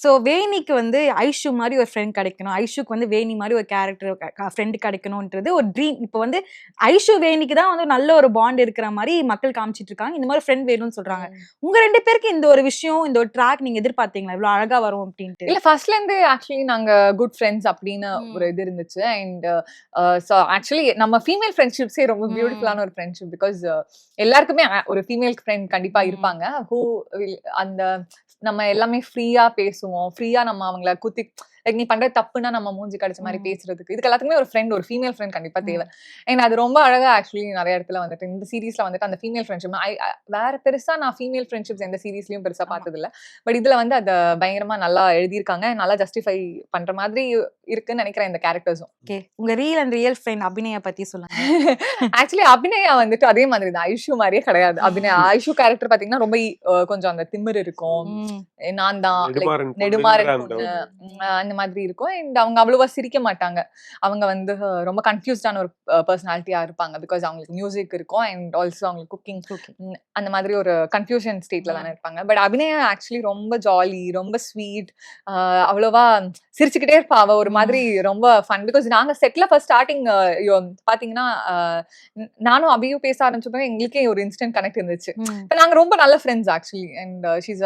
So வேணிக்கு வந்து ஐஷு மாதிரி ஒரு ஃப்ரெண்ட் கிடைக்கணும், ஐஷுக்கு வந்து வேணி மாதிரி ஒரு கேரக்டர் ஃப்ரெண்ட் கிடைக்கணும்ன்றது ஒரு ட்ரீம். இப்போ வந்து ஐஷு வேணிக்கு தான் வந்து நல்ல ஒரு பாண்ட் இருக்கிற மாதிரி மக்கள் காமிச்சிட்டு இருக்காங்க. இந்த மாதிரி ஃப்ரெண்ட் வேணும்னு சொல்றாங்க. உங்க 2 பேருக்கு இந்த ஒரு விஷயம், இந்த ஒரு ட்ராக் நீங்க எதிர்பார்த்தீங்களா இவ்வளவு அழகா வரும் அப்படின்ட்டு? இல்ல ஃபர்ஸ்ட்ல இருந்து ஆக்சுவலி நாங்க குட் ஃப்ரெண்ட்ஸ் அப்படின்னு ஒரு இது இருந்துச்சு. அண்ட் ஸோ ஆக்சுவலி நம்ம ஃபீமேல் ஃப்ரெண்ட்ஷிப்ஸே ரொம்ப பியூட்டிஃபுல்லான ஒரு ஃப்ரெண்ட்ஷிப். பிகாஸ் எல்லாருக்குமே ஒரு ஃபீமேல் ஃப்ரெண்ட் கண்டிப்பா இருப்பாங்க. ஹூ அந்த நம்ம எல்லாமே ஃப்ரீயா பேசுவோம், ஃப்ரீயா நம்ம அவங்கள குத்தி லைக் நீ பண்ற தப்புன்னா நம்ம மூஞ்சி கடிச்ச மாதிரி பேசுறதுக்கு இதுக்கு எல்லாத்துக்குமே ஒரு ஃப்ரெண்ட், ஒரு ஃபீமேல் ஃப்ரெண்ட் கண்டிப்பா தேவை. அண்ட் அது ரொம்ப அழகா ஆக்சுவலி நிறைய இடத்துல வந்துட்டு இந்த சீரீஸ்ல வந்துட்டு அந்த ஃபீமேல் ஃப்ரெண்ட்ஷிப் வேற பெருசா நான் ஃபீமேல் ஃப்ரெண்ட்ஷிப்ஸ் எந்த சீரீஸ்லயும் பெருசா பார்த்தது இல்ல. பட் இதுல வந்து அத பயங்கரமா நல்லா எழுதியிருக்காங்க, நல்லா ஜஸ்டிஃபை பண்ற மாதிரி இருக்குன்னு நினைக்கிறேன் இந்த கேரக்டர்ஸும். ஓகே, உங்க real and real friend Abhinaya பத்தி சொல்லுங்க. ஆக்சுவலி அபிநயா வந்துட்டு அதே மாதிரி தான், ஐஷு மாதிரியே கிடையாது. அபிநயா ஐஷு கேரக்டர் பாத்தீங்கன்னா ரொம்ப கொஞ்சம் அந்த திமிர் இருக்கும், நான் தான் நெடுமாறன் பொண்ணு அந்த மாதிரி இருக்கும். அண்ட் அவங்க அவ்வளவா சிரிக்க மாட்டாங்க. அவங்க வந்து ரொம்ப கன்ஃபியூஸ்டான ஒரு பர்சனாலிட்டியா இருப்பாங்க. பிகாஸ் அவங்களுக்கு மியூசிக் இருக்கும் அண்ட் ஆல்சோ அவங்களுக்கு குக்கிங் அந்த மாதிரி ஒரு கன்ஃபியூஷன் ஸ்டேட்ல தானே இருப்பாங்க. பட் அபிநயா ஆக்சுவலி ரொம்ப ஜாலி, ரொம்ப ஸ்வீட், அவ்வளவா சிரிச்சுக்கிட்டே இருப்பா. அவ ஒரு மாதிரி ரொம்ப ஃபன். பிகாஸ் நாங்க செட்ல ஃபர்ஸ்ட் ஸ்டார்டிங் பாத்தீங்கன்னா நானும் அபியும் பேச ஆரம்பிச்சப்போ எங்களுக்கே ஒரு இன்ஸ்டன்ட் கனெக்ட் இருந்துச்சு. நாங்க ரொம்ப நல்ல ஃப்ரெண்ட்ஸ் ஆக்சுவலி. And she's